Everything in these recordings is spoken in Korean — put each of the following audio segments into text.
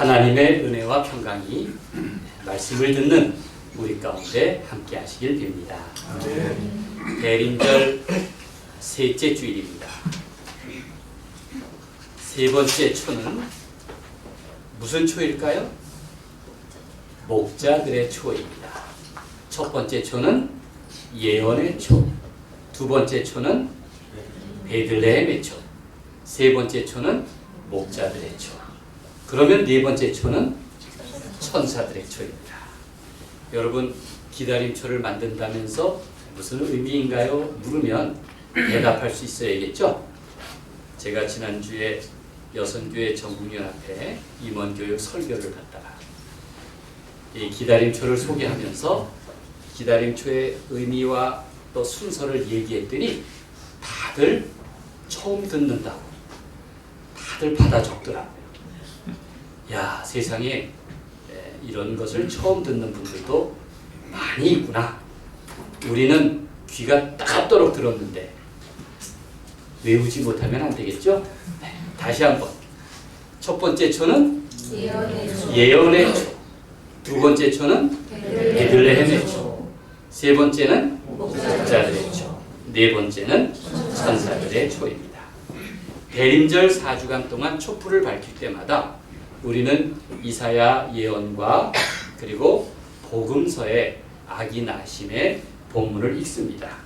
하나님의 은혜와 평강이 말씀을 듣는 우리 가운데 함께 하시길 빕니다. 대림절 셋째 주일입니다. 세 번째 초는 무슨 초일까요? 목자들의 초입니다. 첫 번째 초는 예언의 초, 두 번째 초는 베들레헴의 초, 세 번째 초는 목자들의 초. 그러면 네 번째 초는 천사들의 초입니다. 여러분, 기다림초를 만든다면서 무슨 의미인가요? 물으면 대답할 수 있어야겠죠? 제가 지난주에 여성교회 전국연합회 임원교육 설교를 받다가 이 기다림초를 소개하면서 기다림초의 의미와 또 순서를 얘기했더니 다들 처음 듣는다고 다들 받아 적더라고요. 야, 세상에 이런 것을 처음 듣는 분들도 많이 있구나. 우리는 귀가 따갑도록 들었는데 외우지 못하면 안 되겠죠? 네, 다시 한번. 첫 번째 초는 예언의 초, 두 번째 초는 베들레헴의 초, 세 번째는 목자들의 초, 네 번째는 천사들의 초입니다. 대림절 4주간 동안 촛불을 밝힐 때마다 우리는 이사야 예언과 그리고 복음서의 아기 나심의 본문을 읽습니다.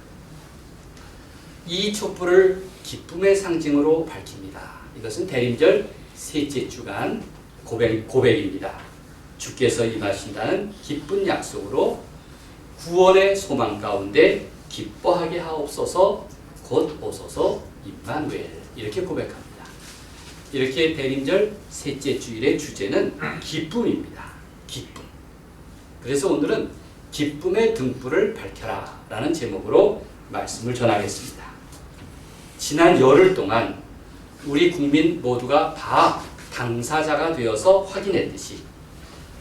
이 촛불을 기쁨의 상징으로 밝힙니다. 이것은 대림절 셋째 주간 고백입니다. 주께서 임하신다는 기쁜 약속으로 구원의 소망 가운데 기뻐하게 하옵소서 곧 오소서 임마누엘, 이렇게 고백합니다. 이렇게 대림절 셋째 주일의 주제는 기쁨입니다. 기쁨. 그래서 오늘은 기쁨의 등불을 밝혀라 라는 제목으로 말씀을 전하겠습니다. 지난 열흘 동안 우리 국민 모두가 다 당사자가 되어서 확인했듯이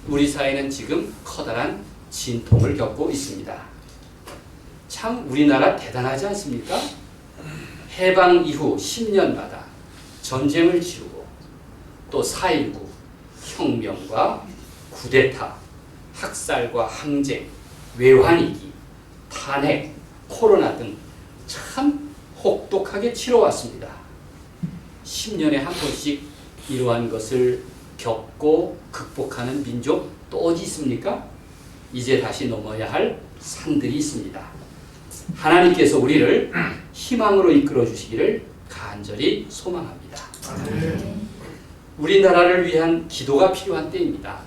우리 사회는 지금 커다란 진통을 겪고 있습니다. 참 우리나라 대단하지 않습니까? 해방 이후 10년마다 전쟁을 치르고 또 4.19 혁명과 쿠데타, 학살과 항쟁, 외환위기, 탄핵, 코로나 등 참 혹독하게 치러왔습니다. 10년에 한 번씩 이러한 것을 겪고 극복하는 민족 또 어디 있습니까? 이제 다시 넘어야 할 산들이 있습니다. 하나님께서 우리를 희망으로 이끌어 주시기를 간절히 소망합니다. 우리나라를 위한 기도가 필요한 때입니다.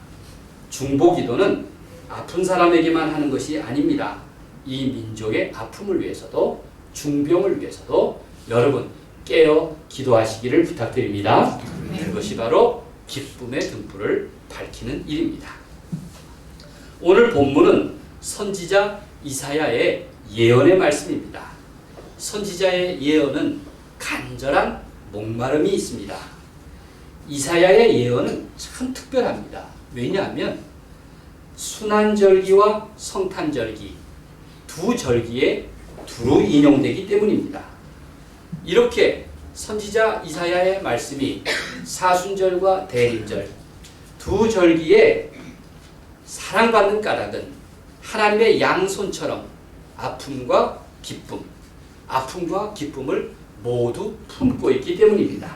중보기도는 아픈 사람에게만 하는 것이 아닙니다. 이 민족의 아픔을 위해서도 중병을 위해서도 여러분 깨어 기도하시기를 부탁드립니다. 그것이 바로 기쁨의 등불을 밝히는 일입니다. 오늘 본문은 선지자 이사야의 예언의 말씀입니다. 선지자의 예언은 간절한 목마름이 있습니다. 이사야의 예언은 참 특별합니다. 왜냐하면 순환절기와 성탄절기 두 절기에 두루 인용되기 때문입니다. 이렇게 선지자 이사야의 말씀이 사순절과 대림절 두 절기에 사랑받는 까닭은 하나님의 양손처럼 아픔과 기쁨, 아픔과 기쁨을 모두 품고 있기 때문입니다.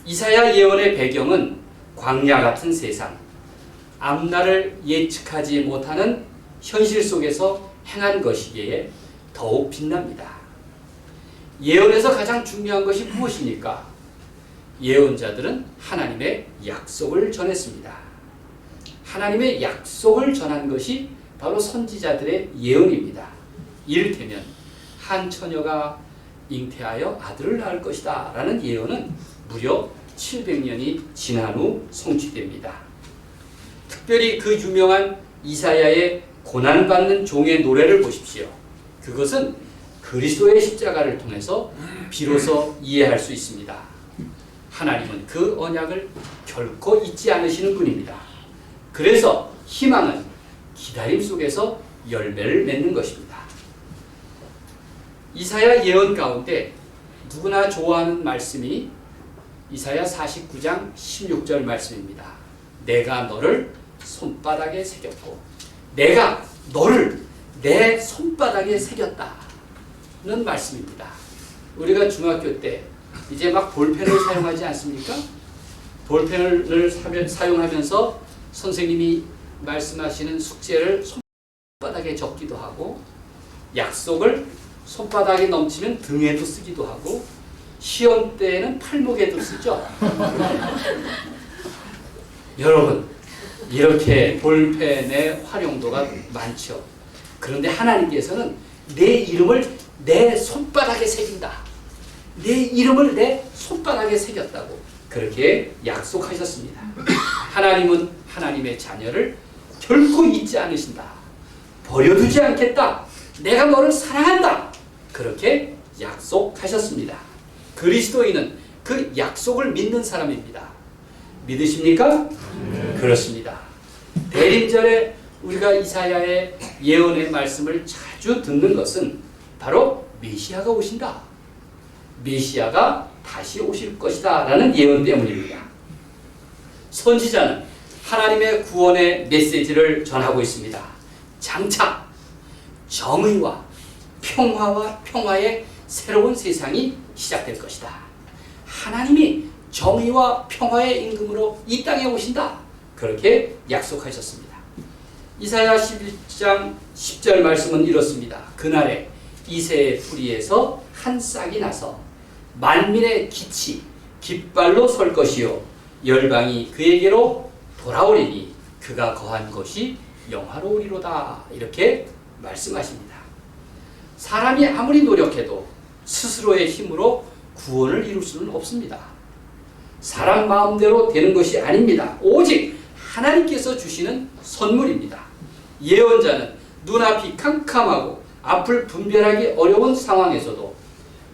이사야 예언의 배경은 광야 같은 세상, 앞날을 예측하지 못하는 현실 속에서 행한 것이기에 더욱 빛납니다. 예언에서 가장 중요한 것이 무엇입니까? 예언자들은 하나님의 약속을 전했습니다. 하나님의 약속을 전한 것이 바로 선지자들의 예언입니다. 이를테면 한 처녀가 잉태하여 아들을 낳을 것이다 라는 예언은 무려 700년이 지난 후 성취됩니다. 특별히 그 유명한 이사야의 고난받는 종의 노래를 보십시오. 그것은 그리스도의 십자가를 통해서 비로소 이해할 수 있습니다. 하나님은 그 언약을 결코 잊지 않으시는 분입니다. 그래서 희망은 기다림 속에서 열매를 맺는 것입니다. 이사야 예언 가운데 누구나 좋아하는 말씀이 이사야 49장 16절 말씀입니다. 내가 너를 손바닥에 새겼고 내가 너를 내 손바닥에 새겼다는 말씀입니다. 우리가 중학교 때 이제 막 볼펜을 사용하지 않습니까? 볼펜을 사용하면서 선생님이 말씀하시는 숙제를 손바닥에 적기도 하고 약속을 손바닥에 넘치면 등에도 쓰기도 하고 시험 때는 팔목에도 쓰죠. 여러분 이렇게 볼펜의 활용도가 많죠. 그런데 하나님께서는 내 이름을 내 손바닥에 새긴다. 내 이름을 내 손바닥에 새겼다고 그렇게 약속하셨습니다. 하나님은 하나님의 자녀를 결코 잊지 않으신다. 버려두지 않겠다. 내가 너를 사랑한다. 그렇게 약속하셨습니다. 그리스도인은 그 약속을 믿는 사람입니다. 믿으십니까? 그렇습니다. 대림절에 우리가 이사야의 예언의 말씀을 자주 듣는 것은 바로 메시아가 오신다. 메시아가 다시 오실 것이다 라는 예언 때문입니다. 선지자는 하나님의 구원의 메시지를 전하고 있습니다. 장차 정의와 평화의 새로운 세상이 시작될 것이다. 하나님이 정의와 평화의 임금으로 이 땅에 오신다. 그렇게 약속하셨습니다. 이사야 11장 10절 말씀은 이렇습니다. 그날에 이새의 뿌리에서 한 싹이 나서 만민의 기치 깃발로 설 것이요 열방이 그에게로 돌아오리니 그가 거한 것이 영화로우리로다. 이렇게 말씀하십니다. 사람이 아무리 노력해도 스스로의 힘으로 구원을 이룰 수는 없습니다. 사람 마음대로 되는 것이 아닙니다. 오직 하나님께서 주시는 선물입니다. 예언자는 눈앞이 캄캄하고 앞을 분별하기 어려운 상황에서도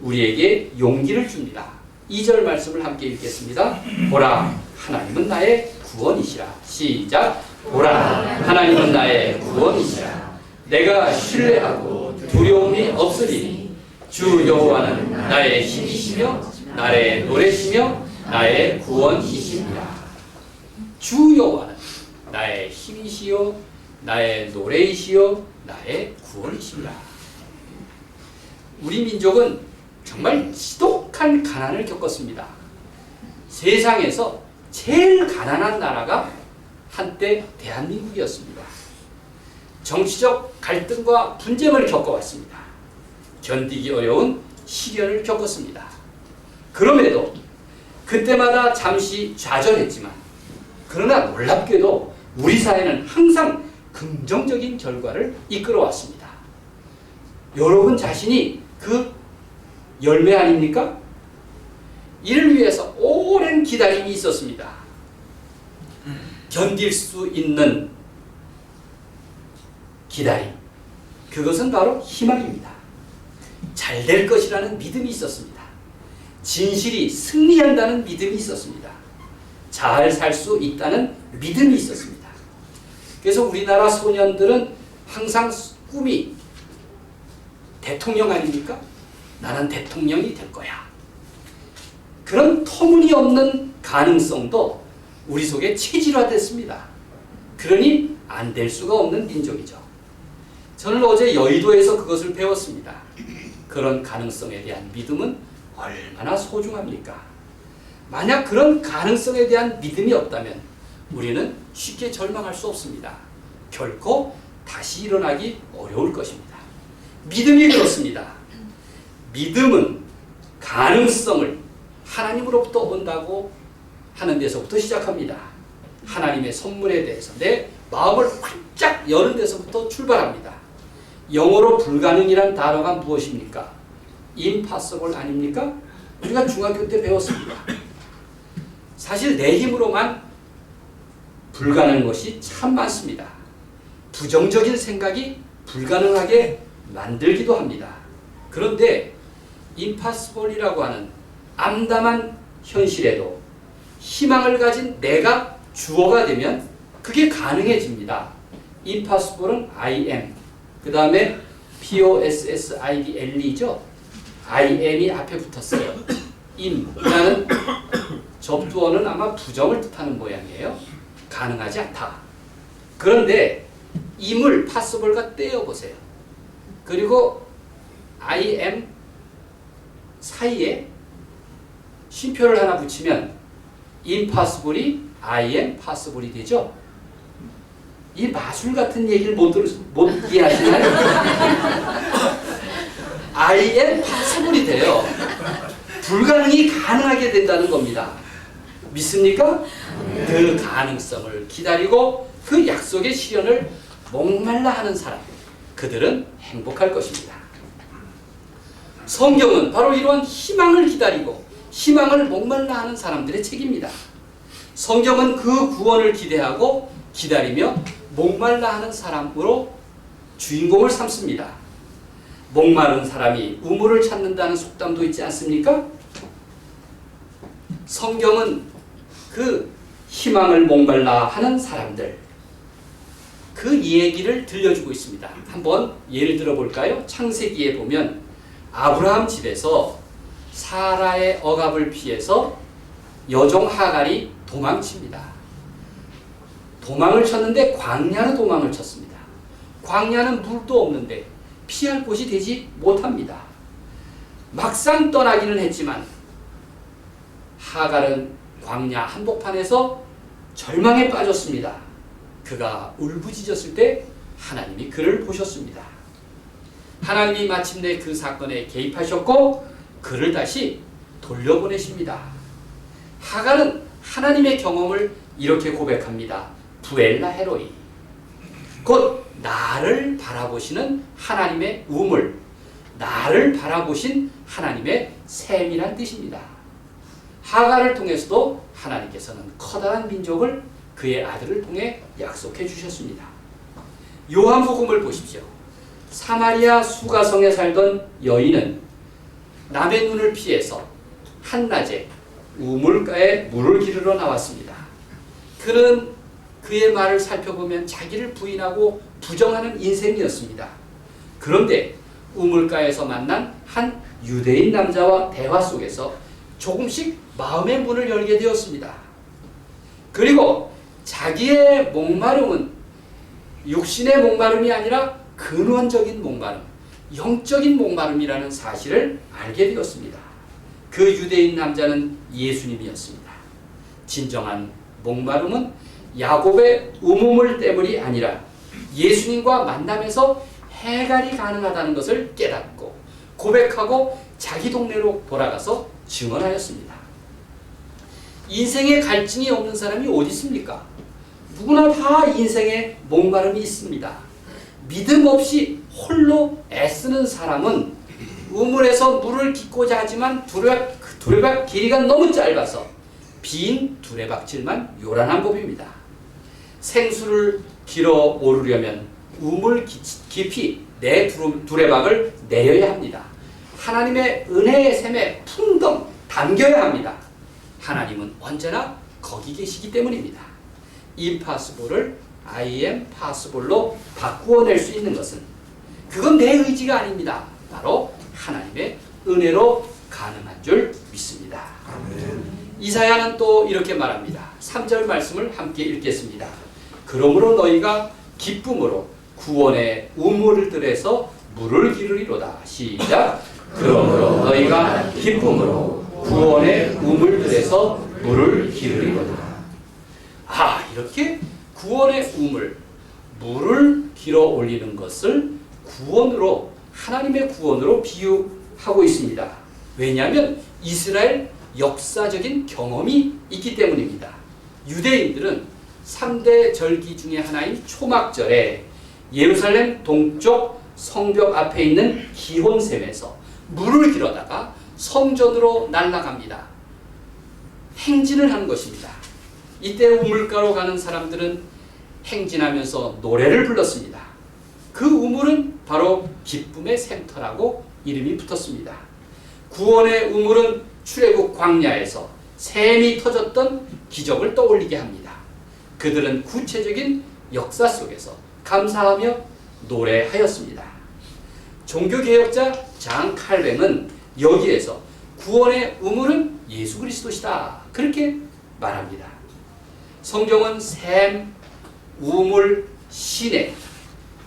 우리에게 용기를 줍니다. 2절 말씀을 함께 읽겠습니다. 보라, 하나님은 나의 구원이시라. 시작. 보라, 하나님은 나의 구원이시라. 내가 신뢰하고 두려움이 없으리니 주 여호와는 나의 힘이시며 나의 노래시며 나의 구원이시니라. 주 여호와는 나의 힘이시요 나의 노래이시요 나의 구원이시니라. 우리 민족은 정말 지독한 가난을 겪었습니다. 세상에서 제일 가난한 나라가 한때 대한민국이었습니다. 정치적 갈등과 분쟁을 겪어왔습니다. 견디기 어려운 시련을 겪었습니다. 그럼에도 그때마다 잠시 좌절했지만 그러나 놀랍게도 우리 사회는 항상 긍정적인 결과를 이끌어왔습니다. 여러분 자신이 그 열매 아닙니까? 이를 위해서 오랜 기다림이 있었습니다. 견딜 수 있는 기다림. 그것은 바로 희망입니다. 잘 될 것이라는 믿음이 있었습니다. 진실이 승리한다는 믿음이 있었습니다. 잘 살 수 있다는 믿음이 있었습니다. 그래서 우리나라 소년들은 항상 꿈이 대통령 아닙니까? 나는 대통령이 될 거야. 그런 터무니없는 가능성도 우리 속에 체질화됐습니다. 그러니 안 될 수가 없는 민족이죠. 저는 어제 여의도에서 그것을 배웠습니다. 그런 가능성에 대한 믿음은 얼마나 소중합니까? 만약 그런 가능성에 대한 믿음이 없다면 우리는 쉽게 절망할 수 없습니다. 결코 다시 일어나기 어려울 것입니다. 믿음이 그렇습니다. 믿음은 가능성을 하나님으로부터 온다고 하는 데서부터 시작합니다. 하나님의 선물에 대해서 내 마음을 활짝 여는 데서부터 출발합니다. 영어로 불가능이란 단어가 무엇입니까? impossible 아닙니까? 우리가 중학교 때 배웠습니다. 사실 내 힘으로만 불가능한 것이 참 많습니다. 부정적인 생각이 불가능하게 만들기도 합니다. 그런데 impossible이라고 하는 암담한 현실에도 희망을 가진 내가 주어가 되면 그게 가능해집니다. impossible은 I am, 그 다음에 POSSIDLE죠. I am이 앞에 붙었어요. im이라는 접두어는 아마 부정을 뜻하는 모양이에요. 가능하지 않다. 그런데 im을 possible과 떼어보세요. 그리고 I am 사이에 쉼표를 하나 붙이면 impossible이 I am possible이 되죠. 이 마술 같은 얘기를 못 이해하시나요? I am possible이 돼요. 불가능이 가능하게 된다는 겁니다. 믿습니까? 그 가능성을 기다리고 그 약속의 실현을 목말라 하는 사람, 그들은 행복할 것입니다. 성경은 바로 이러한 희망을 기다리고 희망을 목말라 하는 사람들의 책입니다. 성경은 그 구원을 기대하고 기다리며 목말라 하는 사람으로 주인공을 삼습니다. 목마른 사람이 우물을 찾는다는 속담도 있지 않습니까? 성경은 그 희망을 목말라 하는 사람들, 그 얘기를 들려주고 있습니다. 한번 예를 들어볼까요? 창세기에 보면 아브라함 집에서 사라의 억압을 피해서 여종 하갈이 도망칩니다. 도망을 쳤는데 광야로 도망을 쳤습니다. 광야는 물도 없는데 피할 곳이 되지 못합니다. 막상 떠나기는 했지만 하갈은 광야 한복판에서 절망에 빠졌습니다. 그가 울부짖었을 때 하나님이 그를 보셨습니다. 하나님이 마침내 그 사건에 개입하셨고 그를 다시 돌려보내십니다. 하갈은 하나님의 경험을 이렇게 고백합니다. 부엘라 헤로이, 곧 나를 바라보시는 하나님의 우물, 나를 바라보신 하나님의 셈이란 뜻입니다. 하갈을 통해서도 하나님께서는 커다란 민족을 그의 아들을 통해 약속해 주셨습니다. 요한복음을 보십시오. 사마리아 수가성에 살던 여인은 남의 눈을 피해서 한낮에 우물가에 물을 기르러 나왔습니다. 그는 그의 말을 살펴보면 자기를 부인하고 부정하는 인생이었습니다. 그런데 우물가에서 만난 한 유대인 남자와 대화 속에서 조금씩 마음의 문을 열게 되었습니다. 그리고 자기의 목마름은 육신의 목마름이 아니라 근원적인 목마름, 영적인 목마름이라는 사실을 알게 되었습니다. 그 유대인 남자는 예수님이었습니다. 진정한 목마름은 야곱의 우물 때문이 아니라 예수님과 만남에서 해결이 가능하다는 것을 깨닫고 고백하고 자기 동네로 돌아가서 증언하였습니다. 인생에 갈증이 없는 사람이 어디 있습니까? 누구나 다 인생에 목마름이 있습니다. 믿음 없이 홀로 애쓰는 사람은 우물에서 물을 깃고자 하지만 두레박 길이가 너무 짧아서 빈 두레박질만 요란한 법입니다. 생수를 길어 오르려면 우물 깊이 내 두레박을 내려야 합니다. 하나님의 은혜의 샘에 풍덩 담겨야 합니다. 하나님은 언제나 거기 계시기 때문입니다. impossible을 I am possible로 바꾸어낼 수 있는 것은 그건 내 의지가 아닙니다. 바로 하나님의 은혜로 가능한 줄 믿습니다. 이사야는 또 이렇게 말합니다. 3절 말씀을 함께 읽겠습니다. 그러므로 너희가 기쁨으로 구원의 우물들에서 물을 기르리로다. 시작. 그러므로 너희가 기쁨으로 구원의 우물들에서 물을 기르리로다. 이렇게 구원의 우물, 물을 길어 올리는 것을 구원으로, 하나님의 구원으로 비유하고 있습니다. 왜냐하면 이스라엘 역사적인 경험이 있기 때문입니다. 유대인들은 3대 절기 중에 하나인 초막절에 예루살렘 동쪽 성벽 앞에 있는 기혼샘에서 물을 길어다가 성전으로 날아갑니다. 행진을 하는 것입니다. 이때 우물가로 가는 사람들은 행진하면서 노래를 불렀습니다. 그 우물은 바로 기쁨의 샘터라고 이름이 붙었습니다. 구원의 우물은 출애굽 광야에서 샘이 터졌던 기적을 떠올리게 합니다. 그들은 구체적인 역사 속에서 감사하며 노래하였습니다. 종교개혁자 장 칼뱅은 여기에서 구원의 우물은 예수 그리스도시다, 그렇게 말합니다. 성경은 샘, 우물, 시내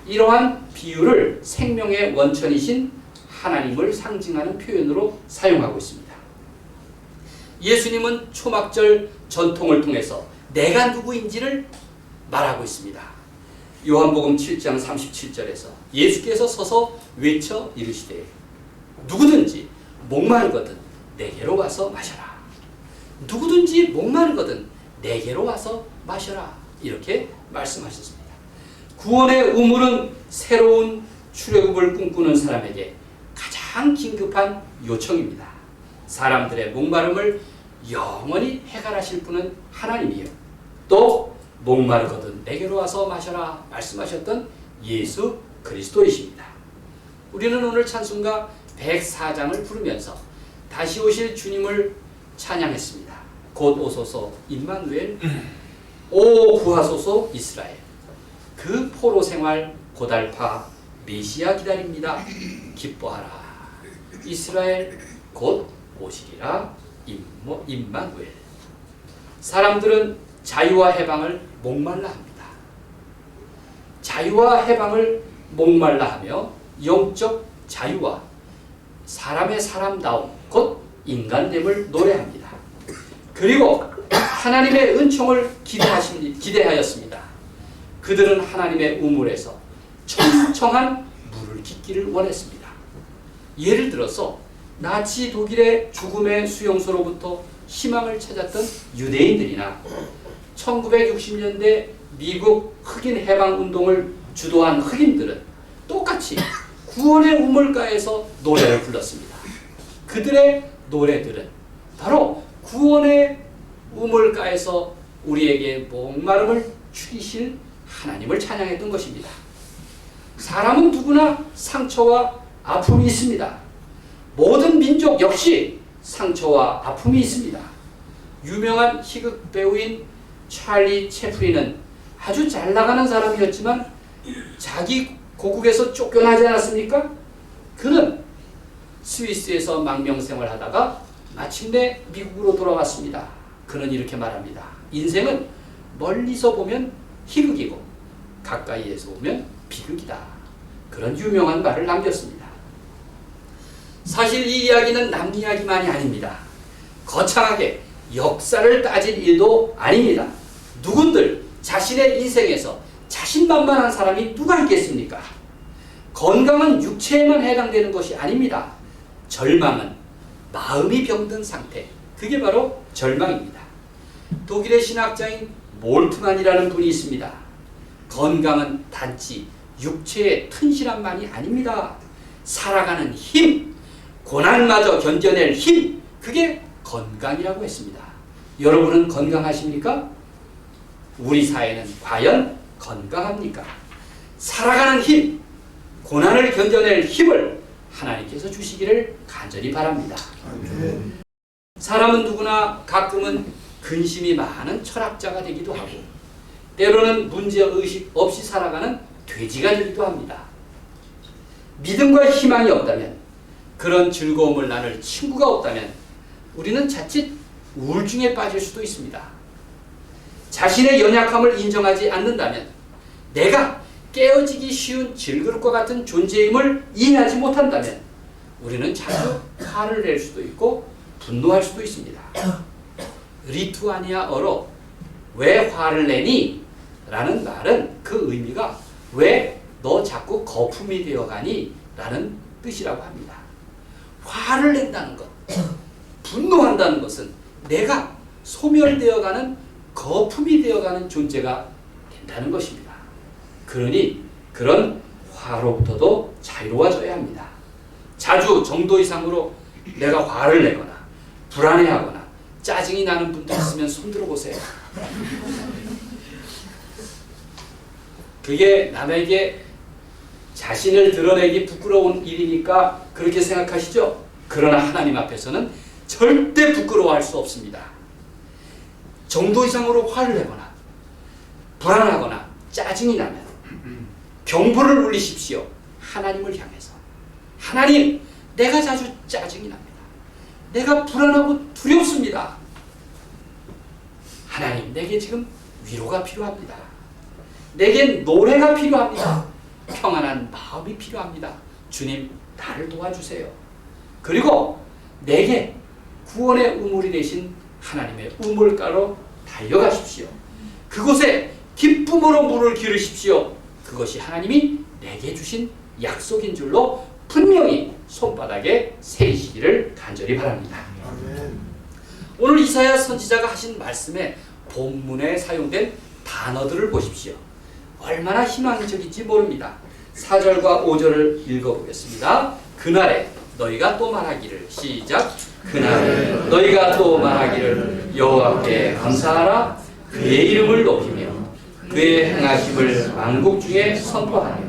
이러한 비유를 생명의 원천이신 하나님을 상징하는 표현으로 사용하고 있습니다. 예수님은 초막절 전통을 통해서 내가 누구인지를 말하고 있습니다. 요한복음 7장 37절에서 예수께서 서서 외쳐 이르시되 누구든지 목마르거든 내게로 와서 마셔라. 누구든지 목마르거든 내게로 와서 마셔라. 이렇게 말씀하셨습니다. 구원의 우물은 새로운 출애굽을 꿈꾸는 사람에게 가장 긴급한 요청입니다. 사람들의 목마름을 영원히 해결하실 분은 하나님이요. 또 목마르거든 내게로 와서 마셔라 말씀하셨던 예수 그리스도이십니다. 우리는 오늘 찬송가 104장을 부르면서 다시 오실 주님을 찬양했습니다. 곧 오소서 임마누엘, 오 구하소서 이스라엘. 그 포로 생활 고달파 메시아 기다립니다. 기뻐하라. 이스라엘 곧 오시리라. 임마누엘. 사람들은 자유와 해방을 목말라 합니다. 자유와 해방을 목말라 하며 영적 자유와 사람의 사람다움 곧 인간됨을 노래합니다. 그리고 하나님의 은총을 기대하였습니다. 그들은 하나님의 우물에서 청청한 물을 깃기를 원했습니다. 예를 들어서 나치 독일의 죽음의 수용소로부터 희망을 찾았던 유대인들이나 1960년대 미국 흑인 해방 운동을 주도한 흑인들은 똑같이 구원의 우물가에서 노래를 불렀습니다. 그들의 노래들은 바로 구원의 우물가에서 우리에게 목마름을 죽이실 하나님을 찬양했던 것입니다. 사람은 누구나 상처와 아픔이 있습니다. 모든 민족 역시 상처와 아픔이 있습니다. 유명한 희극 배우인 찰리 채플린은 아주 잘 나가는 사람이었지만 자기 고국에서 쫓겨나지 않았습니까? 그는 스위스에서 망명생활을 하다가 마침내 미국으로 돌아왔습니다. 그는 이렇게 말합니다. 인생은 멀리서 보면 희극이고 가까이에서 보면 비극이다. 그런 유명한 말을 남겼습니다. 사실 이 이야기는 남 이야기만이 아닙니다. 거창하게 역사를 따질 일도 아닙니다. 누군들 자신의 인생에서 자신만만한 사람이 누가 있겠습니까? 건강은 육체에만 해당되는 것이 아닙니다. 절망은 마음이 병든 상태, 그게 바로 절망입니다. 독일의 신학자인 몰트만이라는 분이 있습니다. 건강은 단지 육체의 튼실함만이 아닙니다. 살아가는 힘, 고난마저 견뎌낼 힘, 그게 건강이라고 했습니다. 여러분은 건강하십니까? 우리 사회는 과연 건강합니까? 살아가는 힘, 고난을 견뎌낼 힘을 하나님께서 주시기를 간절히 바랍니다. 사람은 누구나 가끔은 근심이 많은 철학자가 되기도 하고 때로는 문제의식 없이 살아가는 돼지가 되기도 합니다. 믿음과 희망이 없다면, 그런 즐거움을 나눌 친구가 없다면 우리는 자칫 우울증에 빠질 수도 있습니다. 자신의 연약함을 인정하지 않는다면, 내가 깨어지기 쉬운 질그릇과 같은 존재임을 이해하지 못한다면 우리는 자주 화를 낼 수도 있고 분노할 수도 있습니다. 리투아니아어로 왜 화를 내니? 라는 말은 그 의미가 왜 너 자꾸 거품이 되어가니? 라는 뜻이라고 합니다. 화를 낸다는 것, 분노한다는 것은 내가 소멸되어가는 거품이 되어가는 존재가 된다는 것입니다. 그러니 그런 화로부터도 자유로워져야 합니다. 자주 정도 이상으로 내가 화를 내거나 불안해하거나 짜증이 나는 분들 있으면 손들어 보세요. 그게 남에게 자신을 드러내기 부끄러운 일이니까 그렇게 생각하시죠? 그러나 하나님 앞에서는 절대 부끄러워할 수 없습니다. 정도 이상으로 화를 내거나 불안하거나 짜증이 나면 경보를 울리십시오. 하나님을 향해서. 하나님, 내가 자주 짜증이 납니다. 내가 불안하고 두렵습니다. 하나님, 내게 지금 위로가 필요합니다. 내겐 노래가 필요합니다. 평안한 마음이 필요합니다. 주님, 나를 도와주세요. 그리고 내게 구원의 우물이 되신 하나님의 우물가로 달려가십시오. 그곳에 기쁨으로 물을 기르십시오. 그것이 하나님이 내게 주신 약속인 줄로 분명히 손바닥에 새기시기를 간절히 바랍니다. 오늘 이사야 선지자가 하신 말씀에 본문에 사용된 단어들을 보십시오. 얼마나 희망적인지 모릅니다. 4절과 5절을 읽어보겠습니다. 그날에 너희가 또 말하기를, 시작. 그날에 너희가 또 말하기를 여호와께 감사하라. 그의 이름을 높이며 그의 행하심을 만국 중에 선포하며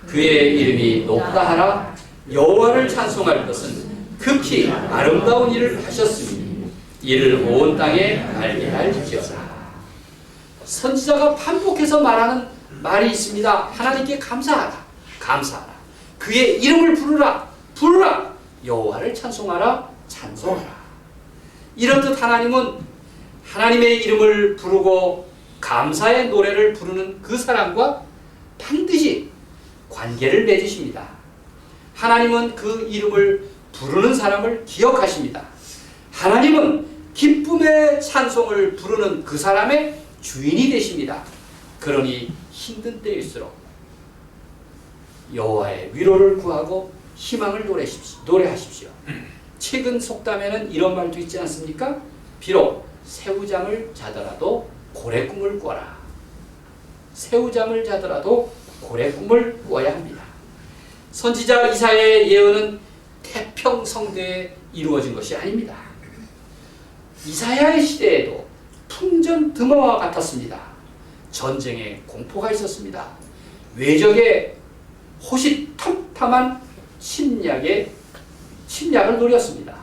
그의 이름이 높다 하라. 여호와를 찬송할 것은 극히 아름다운 일을 하셨으니 이를 온 땅에 알게 할지어다. 선지자가 반복해서 말하는 말이 있습니다. 하나님께 감사하라. 감사하라. 그의 이름을 부르라. 부르라. 여호와를 찬송하라. 찬송하라. 이렇듯 하나님은 하나님의 이름을 부르고 감사의 노래를 부르는 그 사람과 반드시 관계를 맺으십니다. 하나님은 그 이름을 부르는 사람을 기억하십니다. 하나님은 기쁨의 찬송을 부르는 그 사람의 주인이 되십니다. 그러니 힘든 때일수록 여호와의 위로를 구하고 희망을 노래하십시오. 최근 속담에는 이런 말도 있지 않습니까? 비록 새우잠을 자더라도 고래 꿈을 꿔라. 새우잠을 자더라도 고래 꿈을 꿔야 합니다. 선지자 이사야의 예언은 태평성대에 이루어진 것이 아닙니다. 이사야의 시대에도 풍전등화와 같았습니다. 전쟁에 공포가 있었습니다. 외적의 호시탐탐한 침략을 노렸습니다.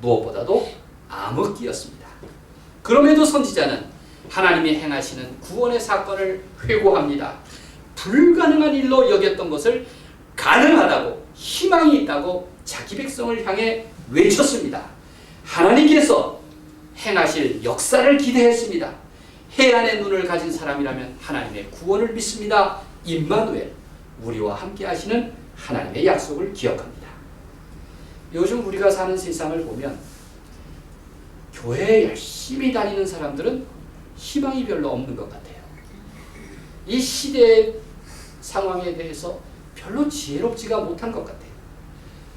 무엇보다도 암흑기였습니다. 그럼에도 선지자는 하나님이 행하시는 구원의 사건을 회고합니다. 불가능한 일로 여겼던 것을 가능하다고, 희망이 있다고 자기 백성을 향해 외쳤습니다. 하나님께서 행하실 역사를 기대했습니다. 해안의 눈을 가진 사람이라면 하나님의 구원을 믿습니다. 임마누엘, 우리와 함께 하시는 하나님의 약속을 기억합니다. 요즘 우리가 사는 세상을 보면 교회에 열심히 다니는 사람들은 희망이 별로 없는 것 같아요. 이 시대의 상황에 대해서 별로 지혜롭지가 못한 것 같아요.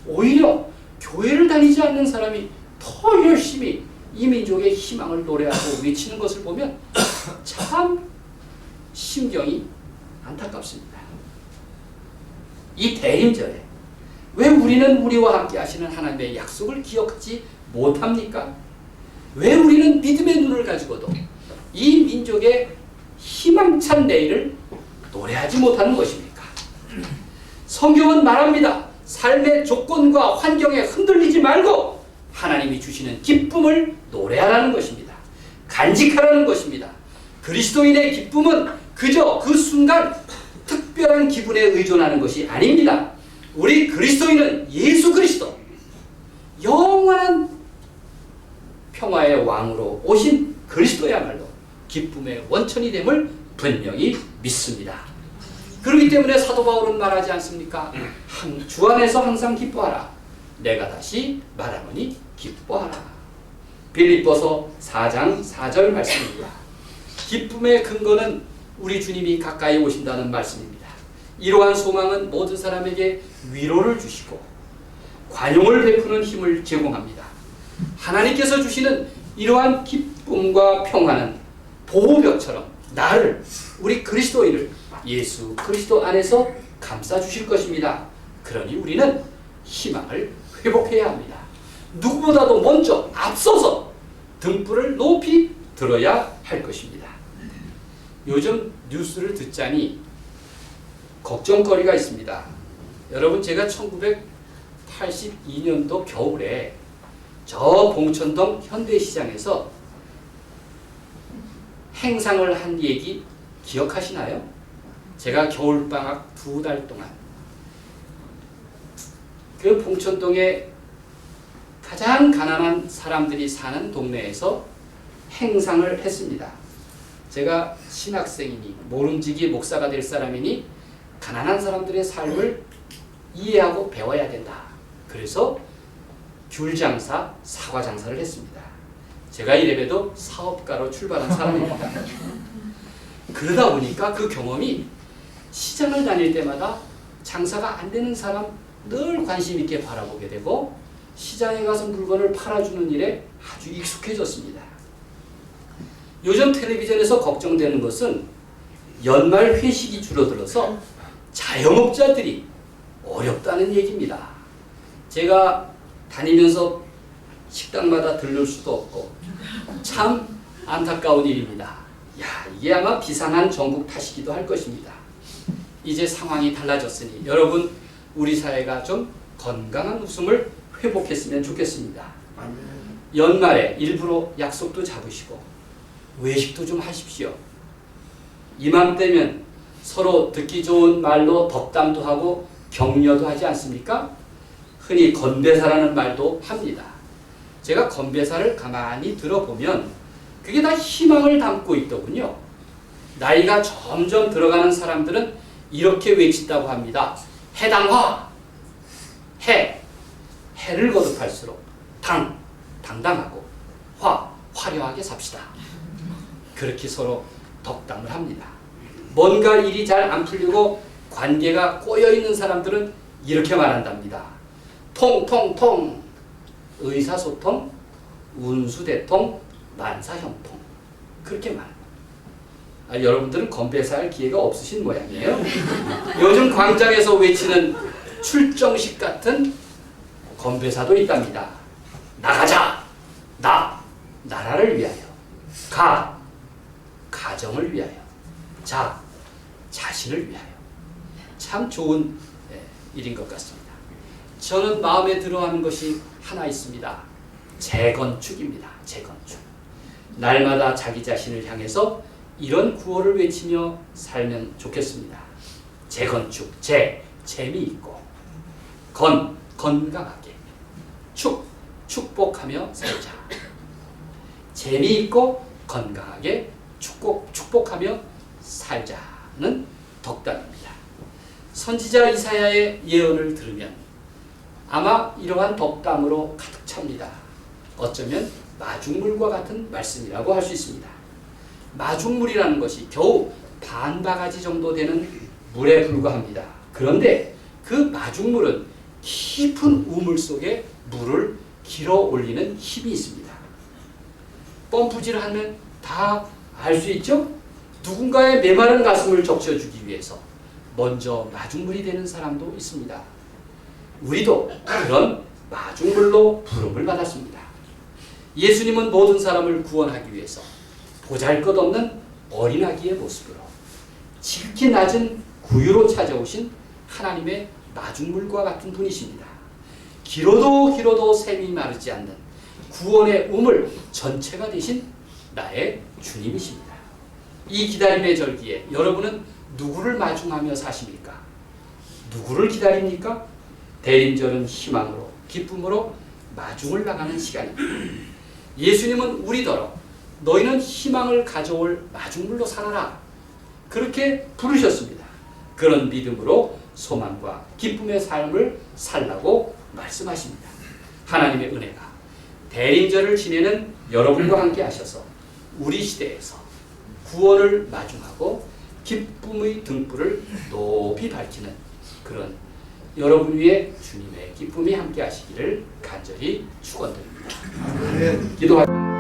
오히려 교회를 다니지 않는 사람이 더 열심히 이 민족의 희망을 노래하고 외치는 것을 보면 참 심경이 안타깝습니다. 이 대림절에 왜 우리는 우리와 함께 하시는 하나님의 약속을 기억하지 못합니까? 왜 우리는 믿음의 눈을 가지고도 이 민족의 희망찬 내일을 노래하지 못하는 것입니까? 성경은 말합니다. 삶의 조건과 환경에 흔들리지 말고 하나님이 주시는 기쁨을 노래하라는 것입니다. 간직하라는 것입니다. 그리스도인의 기쁨은 그저 그 순간 특별한 기분에 의존하는 것이 아닙니다. 우리 그리스도인은 예수 그리스도, 영원한 평화의 왕으로 오신 그리스도야말로 기쁨의 원천이 됨을 분명히 믿습니다. 그렇기 때문에 사도 바울은 말하지 않습니까? 주 안에서 항상 기뻐하라. 내가 다시 말하노니 기뻐하라. 빌립보서 4장 4절 말씀입니다. 기쁨의 근거는 우리 주님이 가까이 오신다는 말씀입니다. 이러한 소망은 모든 사람에게 위로를 주시고 관용을 베푸는 힘을 제공합니다. 하나님께서 주시는 이러한 기쁨과 평화는 보호벽처럼 나를, 우리 그리스도인을 예수 그리스도 안에서 감싸주실 것입니다. 그러니 우리는 희망을 회복해야 합니다. 누구보다도 먼저 앞서서 등불을 높이 들어야 할 것입니다. 요즘 뉴스를 듣자니 걱정거리가 있습니다. 여러분, 제가 1982년도 겨울에 저 봉천동 현대시장에서 행상을 한 얘기 기억하시나요? 제가 겨울방학 2달 동안 그 봉천동에 가장 가난한 사람들이 사는 동네에서 행상을 했습니다. 제가 신학생이니 모름지기 목사가 될 사람이니 가난한 사람들의 삶을 이해하고 배워야 된다. 그래서 귤 장사, 사과 장사를 했습니다. 제가 이래봬도 사업가로 출발한 사람입니다. 그러다 보니까 그 경험이 시장을 다닐 때마다 장사가 안 되는 사람 늘 관심 있게 바라보게 되고 시장에 가서 물건을 팔아주는 일에 아주 익숙해졌습니다. 요즘 텔레비전에서 걱정되는 것은 연말 회식이 줄어들어서 자영업자들이 어렵다는 얘기입니다. 제가 다니면서 식당마다 들를 수도 없고 참 안타까운 일입니다. 야, 이게 아마 비상한 전국 탓이기도 할 것입니다. 이제 상황이 달라졌으니 여러분 우리 사회가 좀 건강한 웃음을 회복했으면 좋겠습니다. 연말에 일부러 약속도 잡으시고 외식도 좀 하십시오. 이맘때면 서로 듣기 좋은 말로 덕담도 하고 격려도 하지 않습니까? 흔히 건배사라는 말도 합니다. 제가 건배사를 가만히 들어보면 그게 다 희망을 담고 있더군요. 나이가 점점 들어가는 사람들은 이렇게 외친다고 합니다. 해당화! 해를 거듭할수록 당당하고 화려하게 삽시다. 그렇게 서로 덕담을 합니다. 뭔가 일이 잘 안 풀리고 관계가 꼬여있는 사람들은 이렇게 말한답니다. 통통통 의사소통, 운수대통, 만사형통. 그렇게 말합니다. 여러분들은 건배사할 기회가 없으신 모양이에요. 요즘 광장에서 외치는 출정식 같은 건배사도 있답니다. 나가자! 나라를 위하여. 가정을 위하여. 자신을 위하여. 참 좋은 일인 것 같습니다. 저는 마음에 들어하는 것이 하나 있습니다. 재건축입니다. 재건축. 날마다 자기 자신을 향해서 이런 구호를 외치며 살면 좋겠습니다. 재건축. 재미있고 건강하게 축복하며 살자. 재미있고 건강하게 축복하며 살자는 덕담입니다. 선지자 이사야의 예언을 들으면 아마 이러한 덕담으로 가득 찹니다. 어쩌면 마중물과 같은 말씀이라고 할 수 있습니다. 마중물이라는 것이 겨우 반바가지 정도 되는 물에 불과합니다. 그런데 그 마중물은 깊은 우물 속에 물을 길어 올리는 힘이 있습니다. 펌프질을 하면 다 알 수 있죠? 누군가의 메마른 가슴을 적셔주기 위해서 먼저 마중물이 되는 사람도 있습니다. 우리도 그런 마중물로 부름을 받았습니다. 예수님은 모든 사람을 구원하기 위해서 보잘것없는 어린아기의 모습으로 지극히 낮은 구유로 찾아오신 하나님의 마중물과 같은 분이십니다. 길어도 샘이 마르지 않는 구원의 우물 전체가 되신 나의 주님이십니다. 이 기다림의 절기에 여러분은 누구를 마중하며 사십니까? 누구를 기다립니까? 대림절은 희망으로 기쁨으로 마중을 나가는 시간입니다. 예수님은 우리더러 너희는 희망을 가져올 마중물로 살아라. 그렇게 부르셨습니다. 그런 믿음으로 소망과 기쁨의 삶을 살라고 말씀하십니다. 하나님의 은혜가 대림절을 지내는 여러분과 함께 하셔서 우리 시대에서 구원을 마중하고 기쁨의 등불을 높이 밝히는 그런 여러분 위에 주님의 기쁨이 함께 하시기를 간절히 축원드립니다. 기도하